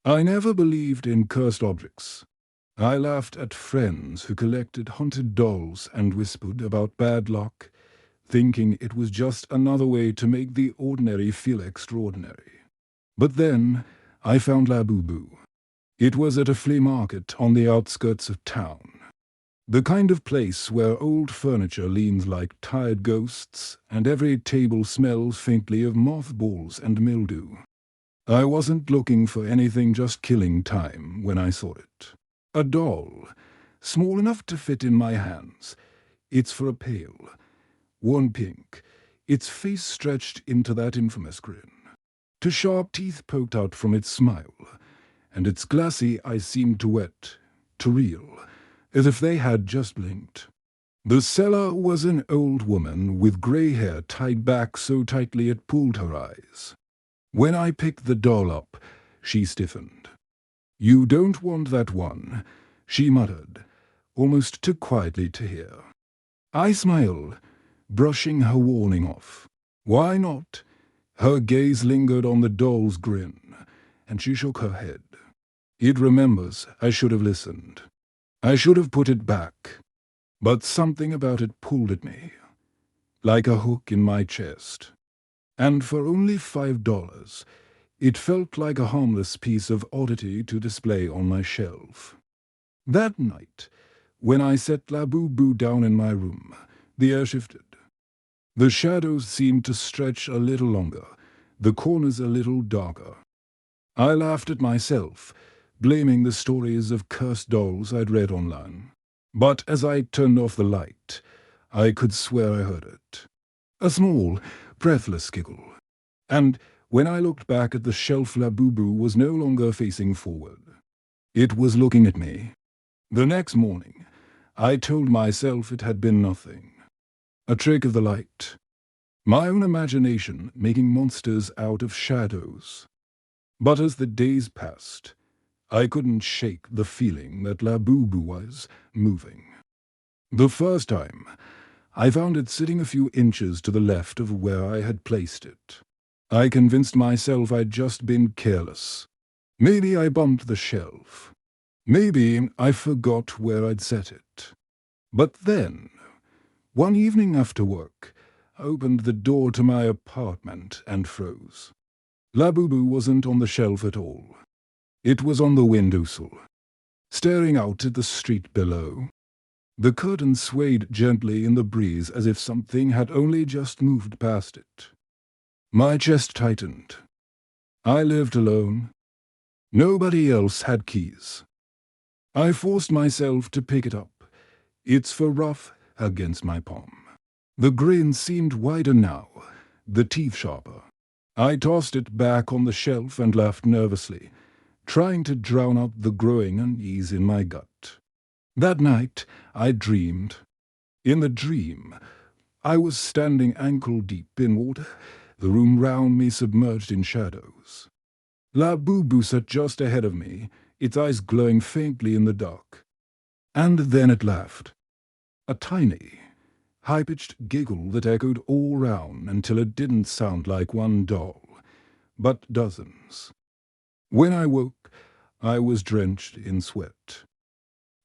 I never believed in cursed objects. I laughed at friends who collected haunted dolls and whispered about bad luck, thinking it was just another way to make the ordinary feel extraordinary. But then I found Labubu. It was at a flea market on the outskirts of town. The kind of place where old furniture leans like tired ghosts and every table smells faintly of mothballs and mildew. I wasn't looking for anything, just killing time when I saw it. A doll, small enough to fit in my hands. It's for a pail, worn pink, its face stretched into that infamous grin. Two sharp teeth poked out from its smile, and its glassy eyes seemed to wet, to reel, as if they had just blinked. The seller was an old woman with grey hair tied back so tightly it pulled her eyes. When I picked the doll up, she stiffened. "You don't want that one," she muttered, almost too quietly to hear. I smiled, brushing her warning off. "Why not?" Her gaze lingered on the doll's grin, and she shook her head. "It remembers. I should have listened. I should have put it back." But something about it pulled at me, like a hook in my chest. And for only $5, it felt like a harmless piece of oddity to display on my shelf. That night, when I set Labubu down in my room, the air shifted. The shadows seemed to stretch a little longer, the corners a little darker. I laughed at myself, blaming the stories of cursed dolls I'd read online. But as I turned off the light, I could swear I heard it. A small, breathless giggle. And when I looked back at the shelf, Labubu was no longer facing forward. It was looking at me. The next morning, I told myself it had been nothing. A trick of the light. My own imagination making monsters out of shadows. But as the days passed, I couldn't shake the feeling that Labubu was moving. The first time, I found it sitting a few inches to the left of where I had placed it. I convinced myself I'd just been careless. Maybe I bumped the shelf. Maybe I forgot where I'd set it. But then, one evening after work, I opened the door to my apartment and froze. Labubu wasn't on the shelf at all. It was on the windowsill, staring out at the street below. The curtain swayed gently in the breeze as if something had only just moved past it. My chest tightened. I lived alone. Nobody else had keys. I forced myself to pick it up, its fur rough against my palm. The grin seemed wider now, the teeth sharper. I tossed it back on the shelf and laughed nervously, trying to drown out the growing unease in my gut. That night, I dreamed. In the dream, I was standing ankle-deep in water, the room round me submerged in shadows. Labubu sat just ahead of me, its eyes glowing faintly in the dark. And then it laughed. A tiny, high-pitched giggle that echoed all round until it didn't sound like one doll, but dozens. When I woke, I was drenched in sweat.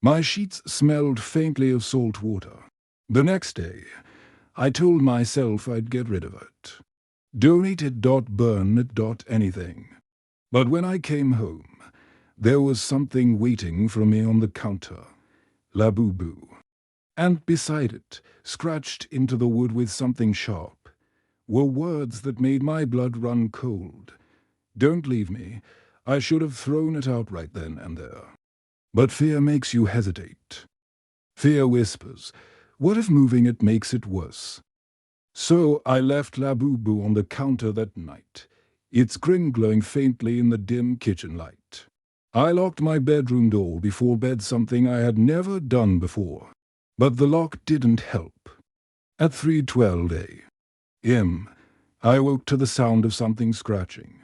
My sheets smelled faintly of salt water. The next day, I told myself I'd get rid of it. Don't eat it, burn it, anything. But when I came home, there was something waiting for me on the counter. Labubu. And beside it, scratched into the wood with something sharp, were words that made my blood run cold. "Don't leave me." I should have thrown it out right then and there. But fear makes you hesitate. Fear whispers, what if moving it makes it worse? So I left Labubu on the counter that night, its grin glowing faintly in the dim kitchen light. I locked my bedroom door before bed, something I had never done before. But the lock didn't help. At 3:12 a.m., I woke to the sound of something scratching.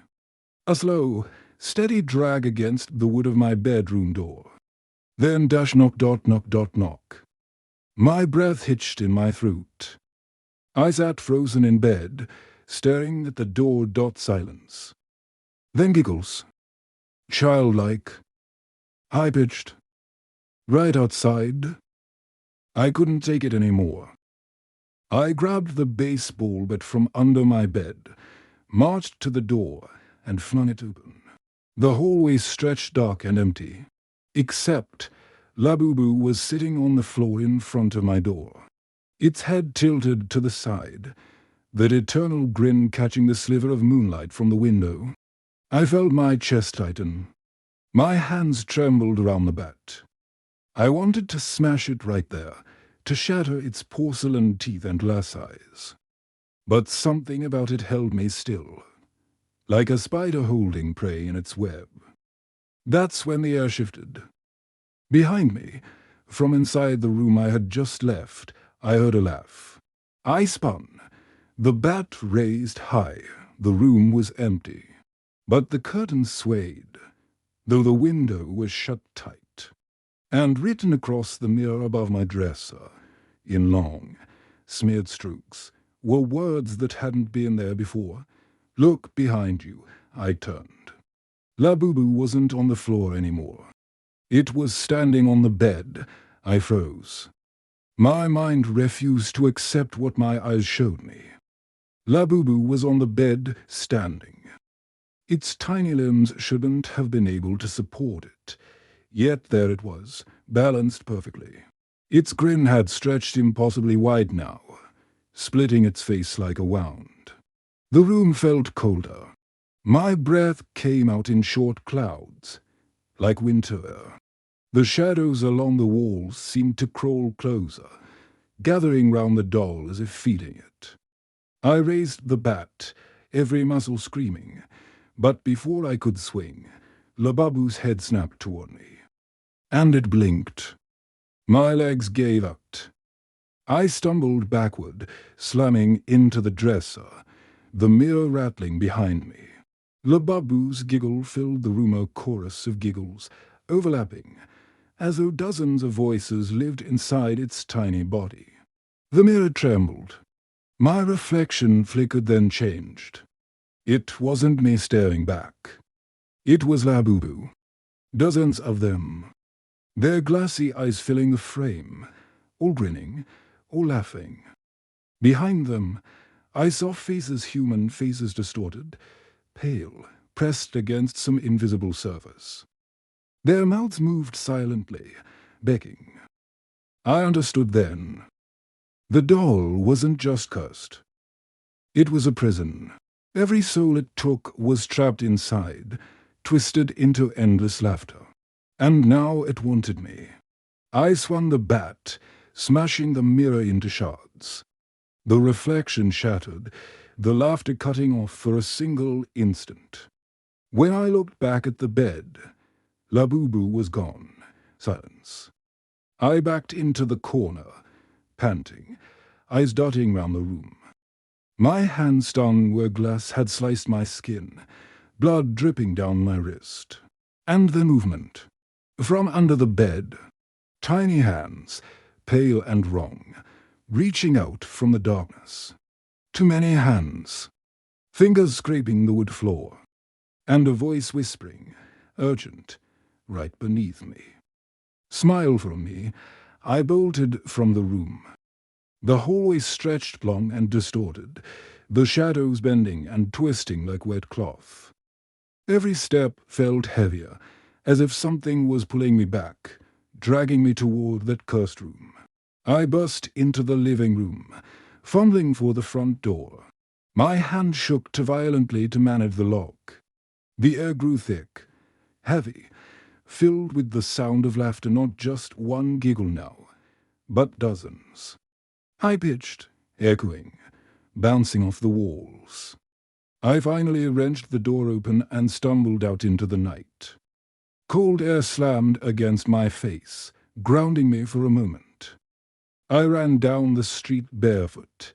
A slow, steady drag against the wood of my bedroom door. Then knock. My breath hitched in my throat. I sat frozen in bed, staring at the door. Silence. Then giggles. childlike, high-pitched, right outside. I couldn't take it anymore. I grabbed the baseball bat from under my bed, marched to the door, and flung it open. The hallway stretched dark and empty, except Labubu was sitting on the floor in front of my door, its head tilted to the side, that eternal grin catching the sliver of moonlight from the window. I felt my chest tighten. My hands trembled around the bat. I wanted to smash it right there, to shatter its porcelain teeth and glass eyes. But something about it held me still, like a spider holding prey in its web. That's when the air shifted. Behind me, from inside the room I had just left, I heard a laugh. I spun. The bat raised high. The room was empty. But the curtains swayed, though the window was shut tight. And written across the mirror above my dresser, in long, smeared strokes, were words that hadn't been there before. Look behind you. I turned. Labubu wasn't on the floor anymore. It was standing on the bed. I froze. My mind refused to accept what my eyes showed me. Labubu was on the bed, standing. Its tiny limbs shouldn't have been able to support it. Yet there it was, balanced perfectly. Its grin had stretched impossibly wide now, splitting its face like a wound. The room felt colder. My breath came out in short clouds, like winter air. The shadows along the walls seemed to crawl closer, gathering round the doll as if feeding it. I raised the bat, every muscle screaming, but before I could swing, Labubu's head snapped toward me. And it blinked. My legs gave out. I stumbled backward, slamming into the dresser, the mirror rattling behind me. Labubu's giggle filled the room, a chorus of giggles, overlapping, as though dozens of voices lived inside its tiny body. The mirror trembled. My reflection flickered, then changed. It wasn't me staring back. It was Labubu. Dozens of them. Their glassy eyes filling the frame, all grinning, all laughing. Behind them, I saw faces, human faces distorted, pale, pressed against some invisible surface. Their mouths moved silently, begging. I understood then. The doll wasn't just cursed. It was a prison. Every soul it took was trapped inside, twisted into endless laughter. And now it wanted me. I swung the bat, smashing the mirror into shards. The reflection shattered, the laughter cutting off for a single instant. When I looked back at the bed, Labubu was gone. Silence. I backed into the corner, panting, eyes darting round the room. My hand stung where glass had sliced my skin, blood dripping down my wrist. And the movement. From under the bed, tiny hands, pale and wrong, reaching out from the darkness. Too many hands. Fingers scraping the wood floor. And a voice whispering, urgent, right beneath me. Smile from me. I bolted from the room. The hallway stretched long and distorted, the shadows bending and twisting like wet cloth. Every step felt heavier, as if something was pulling me back, dragging me toward that cursed room. I burst into the living room, fumbling for the front door. My hand shook too violently to manage the lock. The air grew thick, heavy, filled with the sound of laughter, not just one giggle now, but dozens. High-pitched, echoing, bouncing off the walls. I finally wrenched the door open and stumbled out into the night. Cold air slammed against my face, grounding me for a moment. I ran down the street barefoot,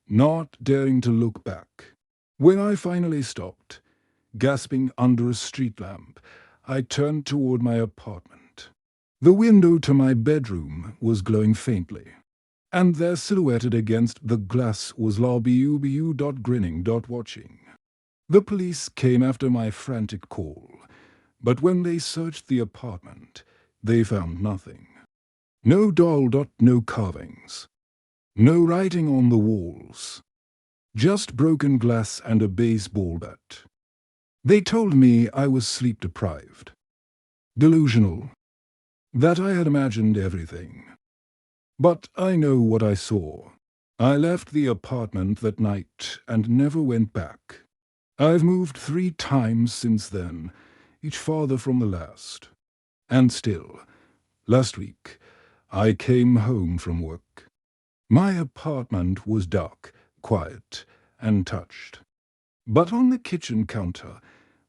not daring to look back. When I finally stopped, gasping under a street lamp, I turned toward my apartment. The window to my bedroom was glowing faintly, and there silhouetted against the glass was Labubu.grinning.watching. The police came after my frantic call, But when they searched the apartment, they found nothing. No doll. No carvings. No writing on the walls. Just broken glass and a baseball bat. They told me I was sleep-deprived. Delusional. That I had imagined everything. But I know what I saw. I left the apartment that night and never went back. I've moved 3 times since then, each farther from the last. And still, last week, I came home from work. My apartment was dark, quiet, and touched. But on the kitchen counter,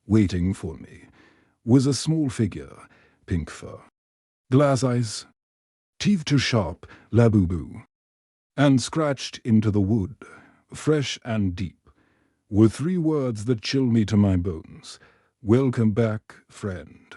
waiting for me, was a small figure, pink fur, glass eyes, teeth too sharp, Labubu, and scratched into the wood, fresh and deep, were 3 words that chill me to my bones. Welcome back, friend.